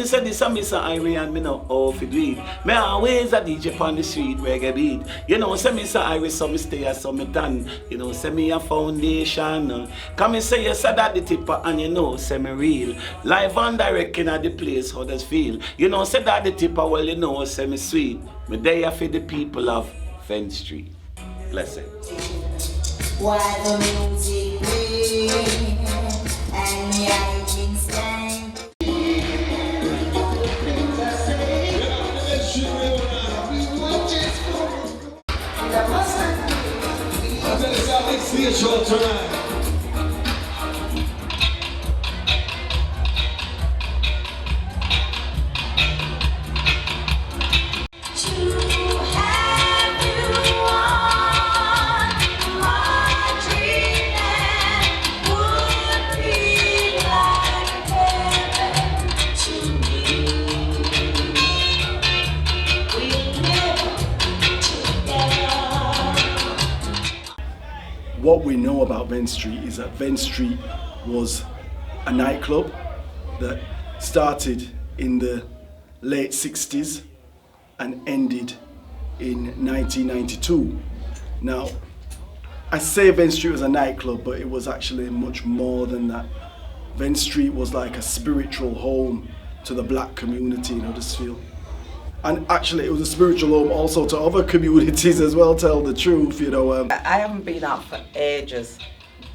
say this a Mr. Irie and me know how to do it. Me always a DJ on the street, reggae beat. You know, say Mr. Irie, so me stay as so me done. You know, say me a foundation. Come me say you said that the tipper and you know, say me real. Live and direct in the place, Huddersfield. You know, say that the tipper, well you know, say me sweet. Me there for the people of Venn Street. Bless it. Why the music play and me I can stand. See a show tonight. What we know about Venn Street is that Venn Street was a nightclub that started in the late 60s and ended in 1992. Now, I say Venn Street was a nightclub, but it was actually much more than that. Venn Street was like a spiritual home to the black community in Huddersfield. And actually it was a spiritual home also to other communities as well, tell the truth, you know. I haven't been out for ages,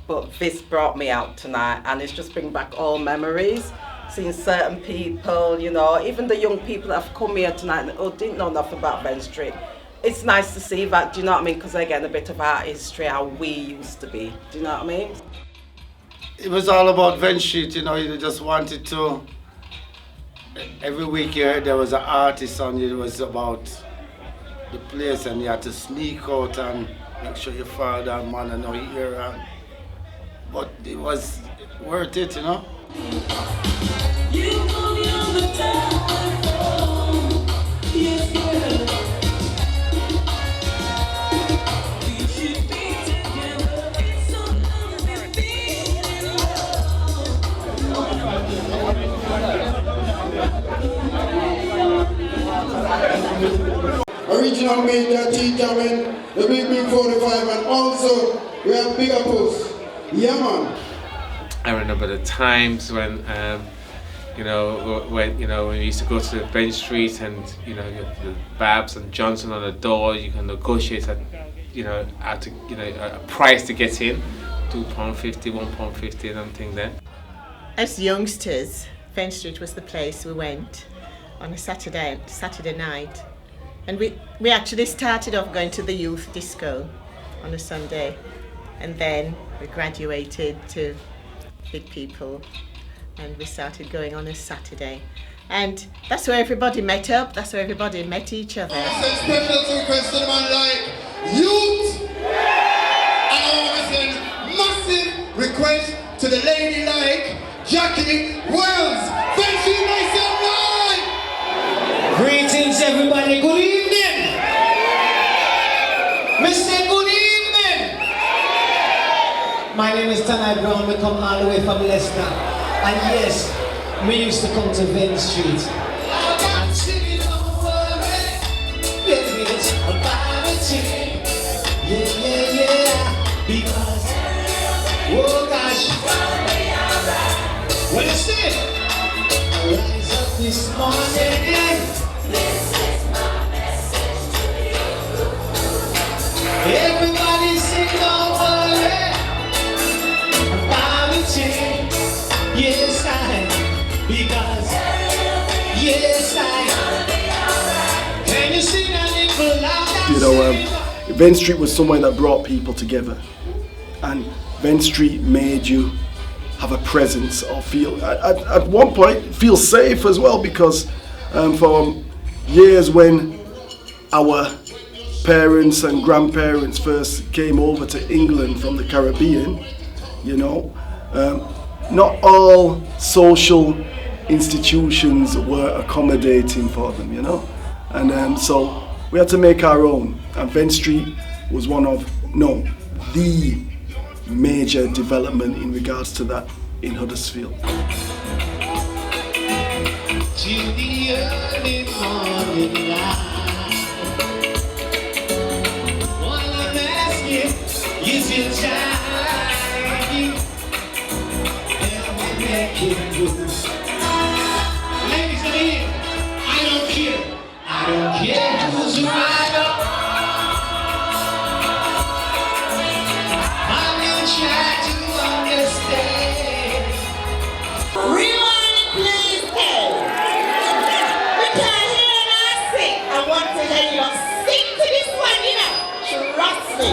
but this brought me out tonight and it's just bringing back all memories. Seeing certain people, you know, even the young people that have come here tonight who didn't know enough about Venn Street. It's nice to see that, do you know what I mean? Because again, a bit of our history, how we used to be, do you know what I mean? It was all about Venn Street, you know, you just wanted to. Every week you heard there was an artist on, it was about the place and you had to sneak out and make sure your father and mother know you here. But it was worth it, you know. Original Major T Jamin, the Big 45, and also we have Big Apples. Yeah, man. I remember the times when, when we used to go to Venn Street and the Babs and Johnson on the door. You can negotiate a price to get in, £2.50, £1.50, and everything there. As youngsters, Venn Street was the place we went on a Saturday night. And we actually started off going to the youth disco on a Sunday, and then we graduated to Big People and we started going on a Saturday. And that's where everybody met up, that's where everybody met each other. Special request to the man like youth! And I want to send massive request to the lady like Jackie Wells. Venn Street, make some noise! Greetings everybody, good evening! Mr. Good evening! My name is Tanai Brown, we come all the way from Leicester. And yes, we used to come to Venn Street. Because, oh gosh, well you see, I rise up this morning. This is my message to you. Everybody sing, don't worry about a change. Yes, because yes, can you sing a little louder? You know, Venn Street was somewhere that brought people together, and Venn Street made you have a presence or feel, at one point, feel safe as well, because for years when our parents and grandparents first came over to England from the Caribbean, you know, not all social institutions were accommodating for them, you know, and so we had to make our own, and Venn Street was the major development in regards to that in Huddersfield. till the early morning light. All I'm asking is your time, and we make it good. Ladies and gentlemen, I don't care who's right or wrong. I'm gonna try to understand. Rewind, please, hey. We can't hear us sing. I want to hear you sing to this one, you know. Trust me.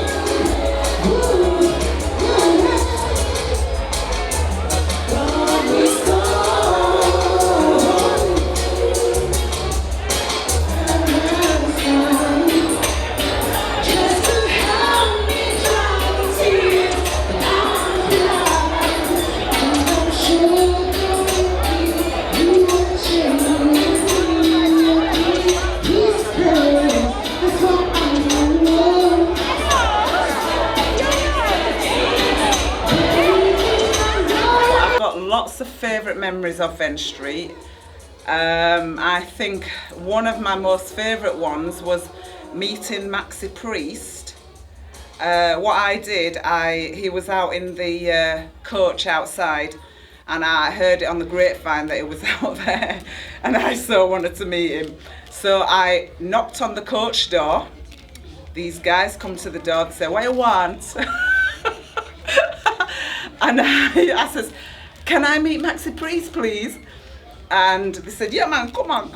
Lots of favourite memories of Venn Street. I think one of my most favourite ones was meeting Maxi Priest. What I did, he was out in the coach outside, and I heard it on the grapevine that he was out there, and I so wanted to meet him. So I knocked on the coach door. These guys come to the door and say, "What you want?" And I says, "Can I meet Maxi Priest, please?" And they said, "Yeah, man, come on."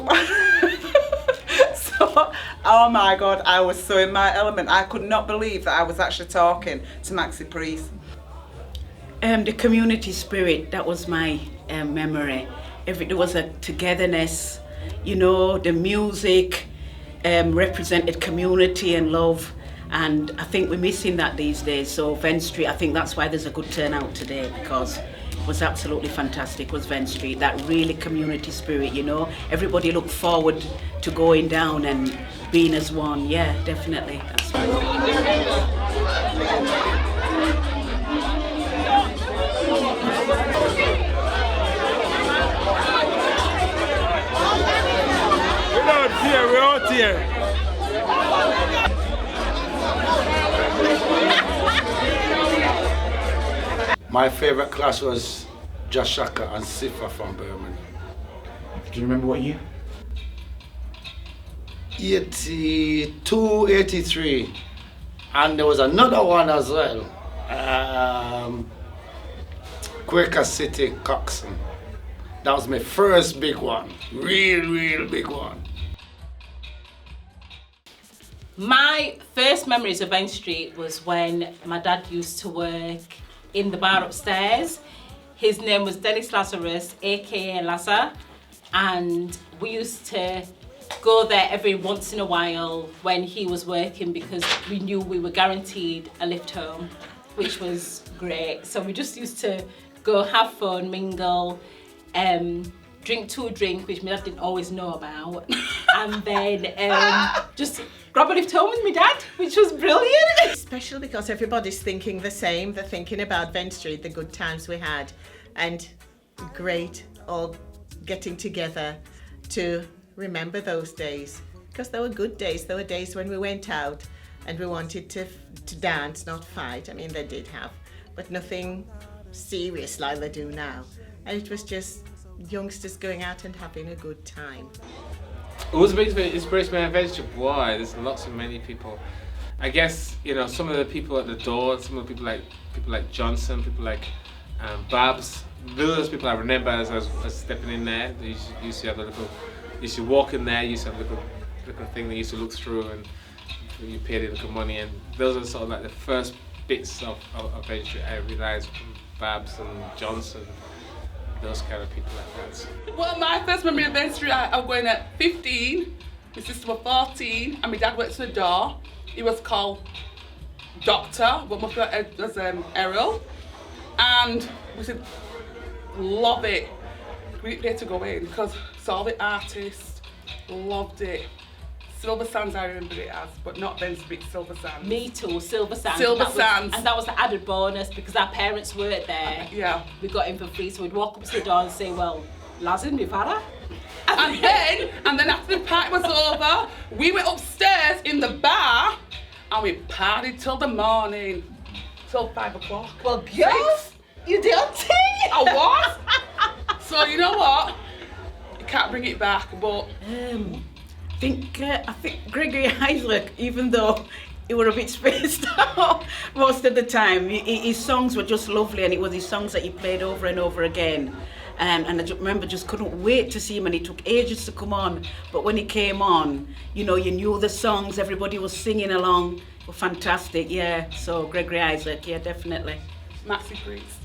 So, oh my God, I was so in my element. I could not believe that I was actually talking to Maxi Priest. The community spirit, that was my memory. There was a togetherness, you know, the music represented community and love. And I think we're missing that these days. So Venn Street, I think that's why there's a good turnout today, because it was absolutely fantastic, was Venn Street. That really community spirit, you know. Everybody looked forward to going down and being as one. Yeah, definitely. That's right. We're out here. My favorite class was Jashaka and Sifa from Birmingham. Do you remember what year? 82, 83. And there was another one as well. Quaker City, Coxon. That was my first big one. Real big one. My first memories of Venn Street was when my dad used to work in the bar upstairs. His name was Dennis Lazarus, aka Lazar, and we used to go there every once in a while when he was working, because we knew we were guaranteed a lift home, which was great. So we just used to go have fun, mingle, drink to a drink, which my dad didn't always know about, and then just grab a lift home with my dad, which was brilliant. Special because everybody's thinking the same. They're thinking about Venn Street, the good times we had, and great all getting together to remember those days, because they were good days. There were days when we went out and we wanted to dance, not fight. I mean, they did have, but nothing serious like they do now. And it was just youngsters going out and having a good time. It was a big inspiration of Venn Street. Why? There's lots of many people. I guess, you know, some of the people at the door, some of the people like Johnson, people like Babs. Those people I remember as I was stepping in there. They used to have a little. You used to walk in there. You used to have a little thing they used to look through, and you paid a little money. And those are sort of like the first bits of Venn Street I realised from Babs and Johnson. Those kind of people like that. Well, my first memory of Venn Street, I was going at 15, my sister was 14, and my dad went to the door. He was called Doctor, but my friend was Errol. And we said, love it. Great day to go in, because saw the artists, loved it. Silver Sands I remember it as, but not Venn Street, Silver Sands. Me too, Silver Sands. Silver Sands. And that was the added bonus because our parents weren't there. Yeah. We got in for free, so we'd walk up to the door and say, well, Lazin Mivara. And then after the party was over, we went upstairs in the bar and we partied till the morning, till 5 o'clock. Well, girls, you did a thing. I was. So you know what? You can't bring it back, but I think Gregory Isaac, even though he were a bit spaced out most of the time, his songs were just lovely, and it was his songs that he played over and over again. And I remember just couldn't wait to see him, and it took ages to come on. But when he came on, you know, you knew the songs, everybody was singing along. They were fantastic, yeah. So Gregory Isaac, yeah, definitely. Maxi Priest.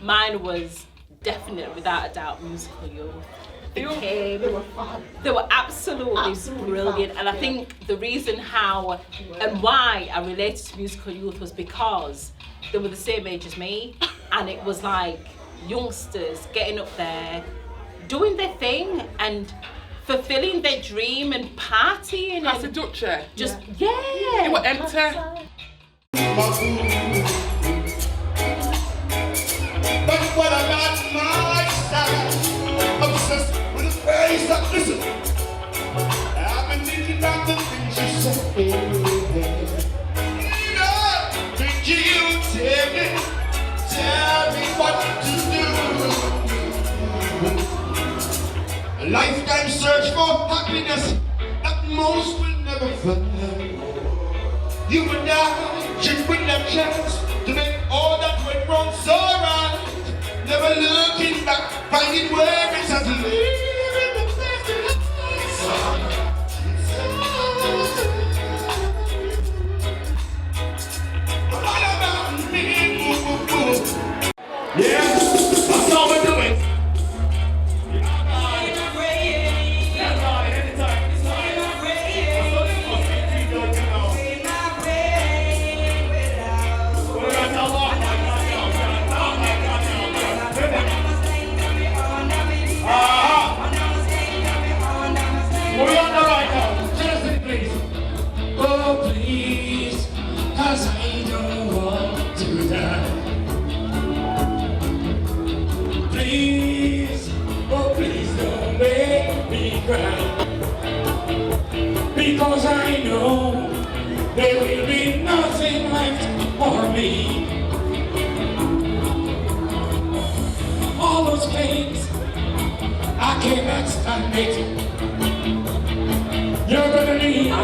Mine was definitely, without a doubt, Musical Youth. They were absolutely brilliant, and I think the reason how and why I related to Musical Youth was because they were the same age as me, and it was like youngsters getting up there, doing their thing and fulfilling their dream and partying. That's a Dutcher. Just, yeah. It was empty. But what about my style? Obsessed with a face that, listen, I've been thinking about the things you said. Think you tell me what to do. A lifetime search for happiness that most will never find. You and I just win that chance to make all that went wrong so right. Never looking back, finding where it's at to live in the best What about me? Yeah, that's all we're doing. Because I know there will be nothing left for me. All those pains, I cannot stand it. You're gonna leave. All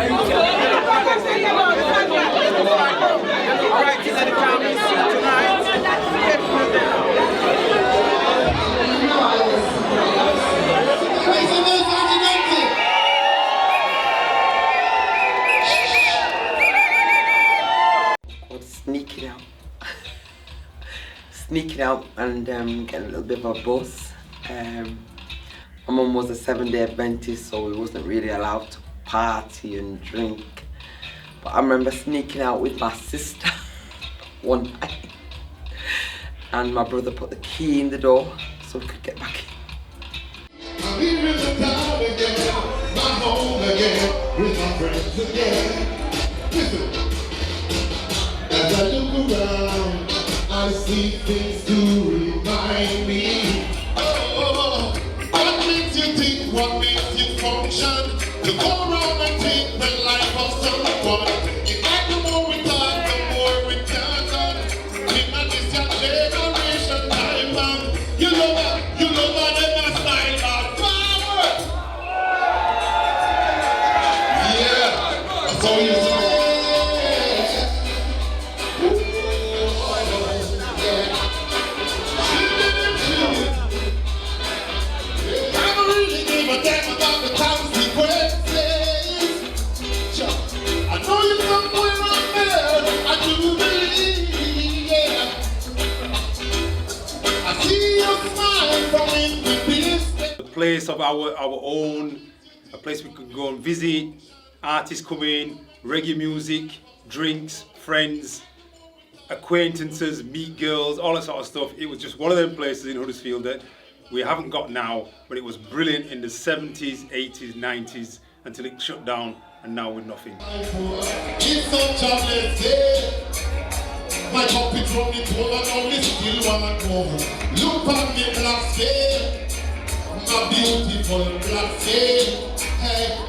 right, kids at the family tonight. Sneaking out and getting a little bit of a buzz. My mum was a 7-day Adventist, so we wasn't really allowed to party and drink. But I remember sneaking out with my sister one night, and my brother put the key in the door so we could get back in. I'm here in the town again, my home again, with my friends again. Listen, as I look around, I see things to remind me. Oh, what makes you think? What makes you function? To go around and take the life of someone. In fact, the more we talk, the more we turn on. In a distant generation time bomb. You love her, them a style of power. Yeah, that's all you say. A place of our own, a place we could go and visit, artists come in, reggae music, drinks, friends, acquaintances, meet girls, all that sort of stuff. It was just one of them places in Huddersfield that we haven't got now, but it was brilliant in the 70s, 80s, 90s, until it shut down, and now we're nothing. It's such a blessing. My puppet from the pole and now me still wanna go. Look on me black skin. my beautiful black face. Hey.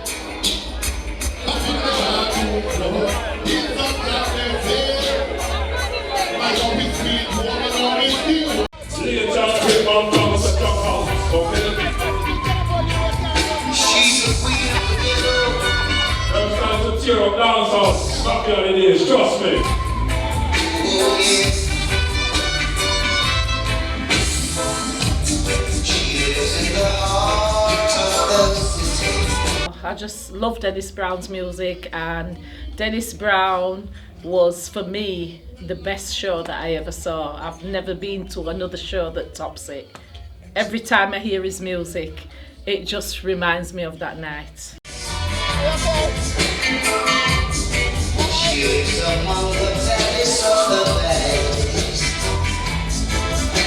She's the queen of the ghetto. It's time to tear up dancehall. Back here it is, trust me. Oh yes. She lives in the heart of the city. I just love Dennis Brown's music, and Dennis Brown was for me the best show that I ever saw. I've never been to another show that tops it. Every time I hear his music, it just reminds me of that night. She lives among the valleys of the valleys.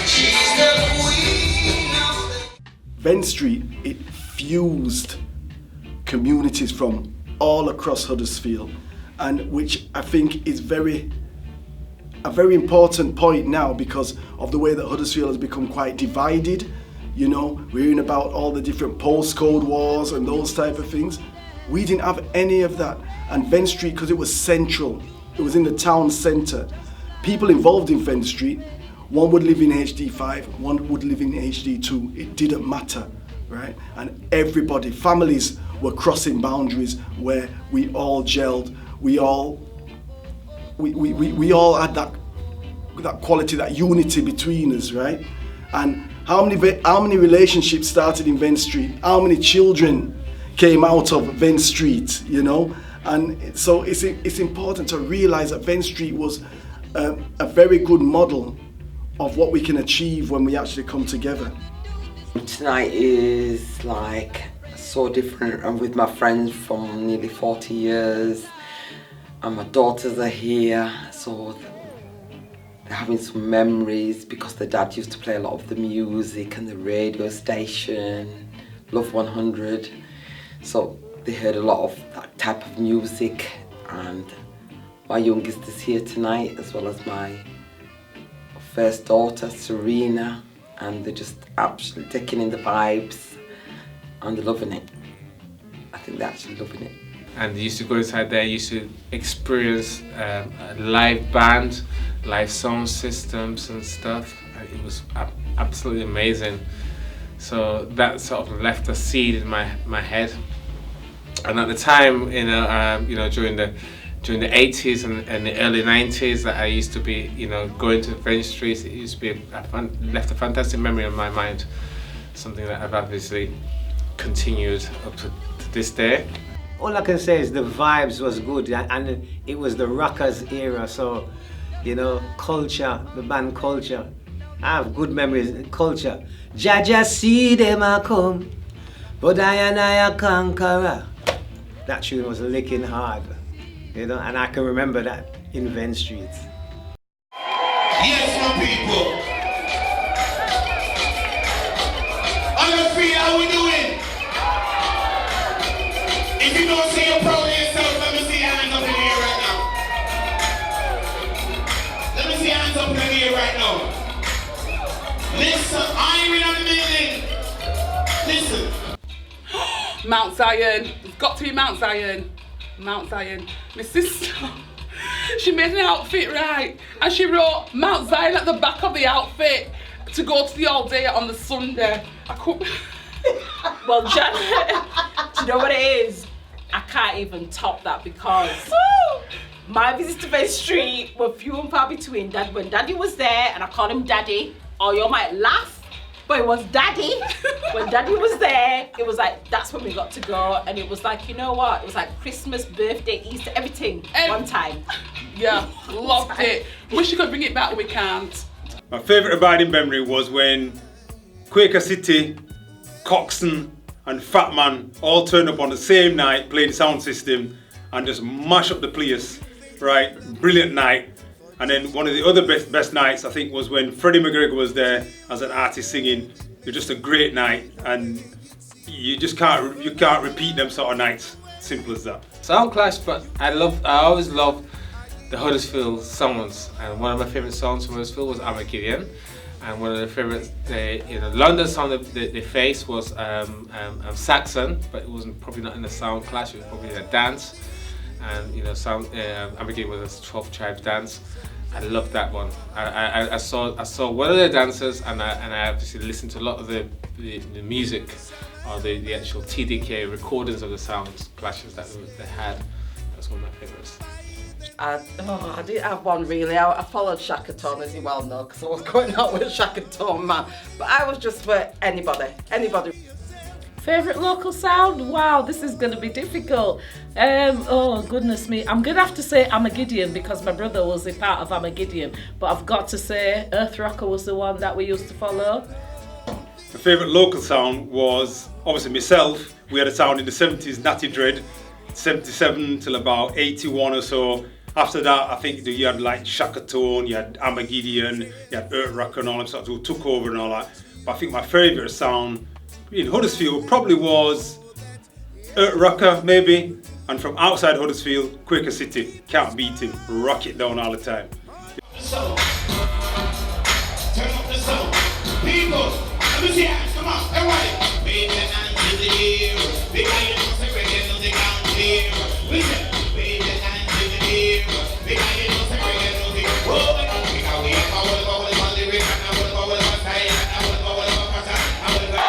She's the queen of the... Venn Street, it fused communities from all across Huddersfield, and which I think is a very important point now because of the way that Huddersfield has become quite divided. You know, we're hearing about all the different postcode wars and those type of things. We didn't have any of that. And Venn Street, because it was central, it was in the town centre. People involved in Venn Street, one would live in HD5, one would live in HD2. It didn't matter, right? And everybody, families were crossing boundaries where we all gelled. We all had that quality, that unity between us, right? And how many relationships started in Venn Street? How many children came out of Venn Street, you know? And so it's important to realize that Venn Street was a very good model of what we can achieve when we actually come together. Tonight is like so different. I'm with my friends from nearly 40 years. And my daughters are here, so they're having some memories because their dad used to play a lot of the music and the radio station, Love 100. So they heard a lot of that type of music, and my youngest is here tonight as well as my first daughter, Serena, and they're just absolutely taking in the vibes and they're loving it. I think they're actually loving it. And used to go inside there, used to experience a live band, live sound systems and stuff. It was absolutely amazing. So that sort of left a seed in my head. And at the time, you know, during the 80s and the early 90s, that I used to be, you know, going to Venn Street. It used to be left a fantastic memory in my mind. Something that I've obviously continued up to this day. All I can say is the vibes was good, and it was the rockers era, so, you know, culture, the band Culture. I have good memories, Culture. Jaja see them a come, but I a conqueror. That tune was licking hard, you know, and I can remember that in Venn Street. Yes, my people. On the feet, how we doing? If you don't see you're proud of yourself, let me see your hands up in the air right now. Let me see your hands up in the air right now. Listen, I'm in a building. Listen. Mount Zion. It's got to be Mount Zion. Mount Zion. My sister, she made an outfit, right? And she wrote Mount Zion at the back of the outfit to go to the all day on the Sunday. I couldn't. Well, Jan, do you know what it is? I can't even top that because my visits to Venn Street were few and far between. That when Daddy was there, and I called him Daddy, or you might laugh, but it was Daddy. When Daddy was there, it was like, that's when we got to go. And it was like, you know what? It was like Christmas, birthday, Easter, everything, one time. Yeah, loved it. Wish you could bring it back, we can't. My favourite abiding memory was when Quaker City, Coxon and Fat Man all turned up on the same night, playing sound system and just mash up the place, right? Brilliant night. And then one of the other best nights, I think, was when Freddie McGregor was there as an artist singing. It was just a great night, and you can't repeat them sort of nights. Simple as that. Sound Clash, but I always love the Huddersfield songs, and one of my favourite songs from Huddersfield was Armageddon, and one of the favourite, London song they faced was Saxon, but it wasn't probably not in the sound clash. It was probably a dance, and Armageddon was a 12 Tribes dance. I loved that one. I saw one of the dancers, and I obviously listened to a lot of the music or the actual TDK recordings of the sound clashes that they had. That's one of my favourites. I didn't have one really. I followed Shaka Khan, as you well know, because I was going out with Shaka Khan, man. But I was just for anybody. Favourite local sound? Wow, this is going to be difficult. Oh, goodness me. I'm going to have to say Armageddon because my brother was a part of Armageddon. But I've got to say Earth Rocker was the one that we used to follow. My favourite local sound was, obviously myself, we had a sound in the 70s, Natty Dread, 77 till about 81 or so. After that, I think you had like Shaka Khan, you had Armageddon, you had Earth Rocker and all them sorts who took over and all that. But I think my favourite sound in Huddersfield probably was Earth Rocker, maybe. And from outside Huddersfield, Quaker City, can't beat him, rock it down all the time. So, turn up the sound. People, let me see hands, come on, everybody. Wave your hands in the air. Big iron, no secret, no they can't clear. Listen, wave your hands in the air. Big iron, no secret, no they can't clear. Because we have our lyric, and I will go with my style, and I will go with my pattern, I will go.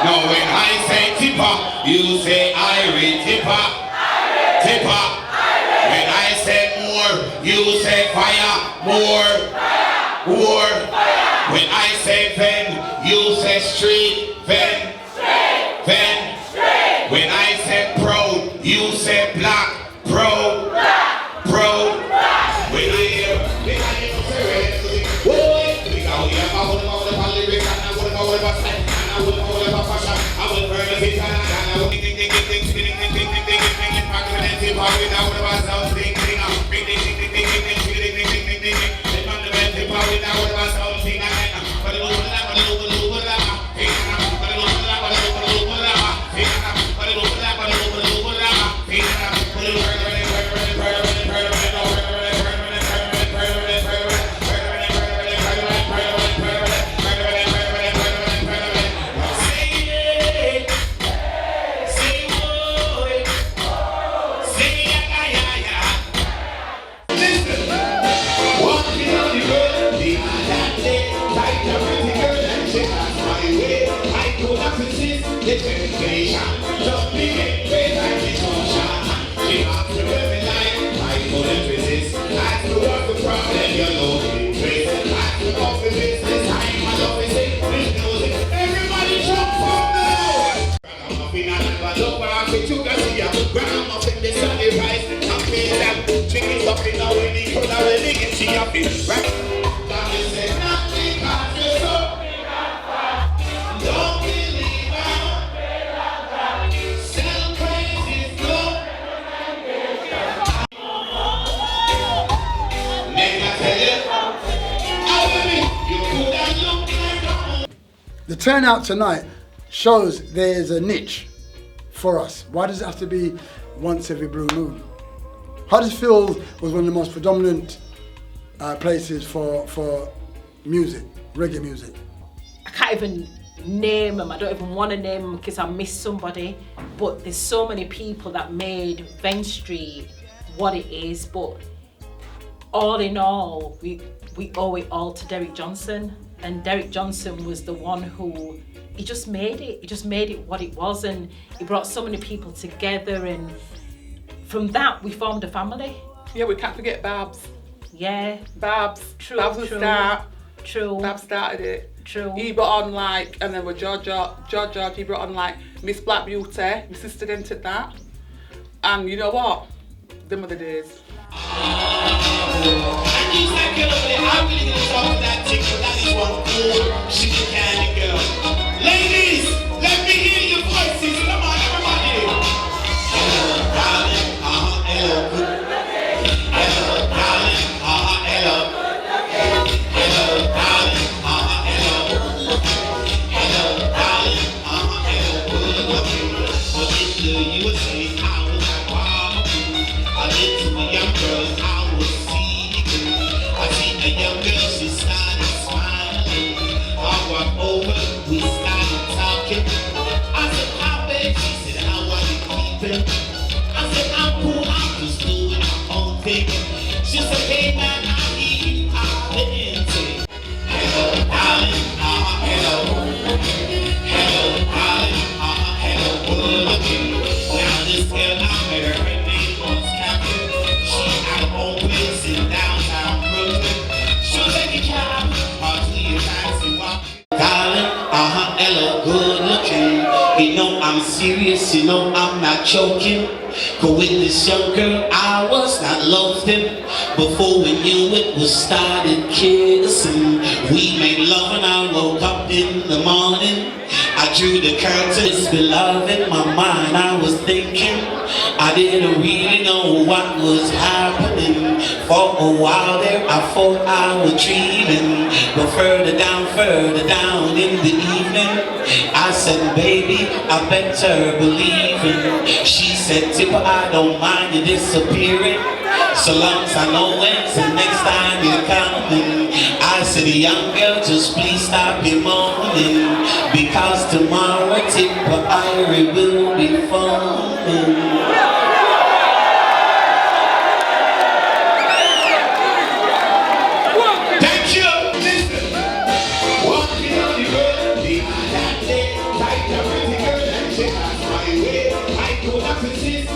Now when I say tipper, you say Irish tipper. Tipper. When I say more, you say fire. More. When I say Venn, you say street. Venn. When I say proud, you say black. Proud. When I hear, boy, because we have all the lyrics, and I will go with my style, and I will go with my fashion, I will burn the beat, and I will ding. The turnout tonight shows there's a niche for us. Why does it have to be once every blue moon? Huddersfield was one of the most predominant places for music, reggae music. I can't even name them. I don't even want to name them because I miss somebody. But there's so many people that made Venn Street what it is. But all in all, we owe it all to Derek Johnson. And Derek Johnson was the one who, he just made it. He just made it what it was, and he brought so many people together, and from that we formed a family. Yeah, we can't forget Babs. Yeah. Babs. True. Babs was start. True. Babs started it. True. He brought on like, and then with George, he brought on like Miss Black Beauty. My sister entered that. And you know what? Them were the days. Ladies, let me hear your voices. Come on, everybody. Hello, darling. Hello. Hello, darling. Hello. Hello, darling. Hello. Hello, darling. Hello. What did you say? I was like, wow. I did to a young girl. You know I'm serious, you know I'm not joking. Cause with this young girl I was not loafing. Before we knew it, we started kissing. We made love and I woke up in the morning. I drew the curtains, beloved, in my mind I was thinking. I didn't really know what was happening. For a while there I thought I was dreaming. But further down in the evening, I said, baby, I better believe it. She said, Tipper, I don't mind you disappearing, so long as I know when's the next time you're coming. I said, young girl, just please stop your moaning, because tomorrow Tipper Irie will be phoning.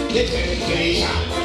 The temptation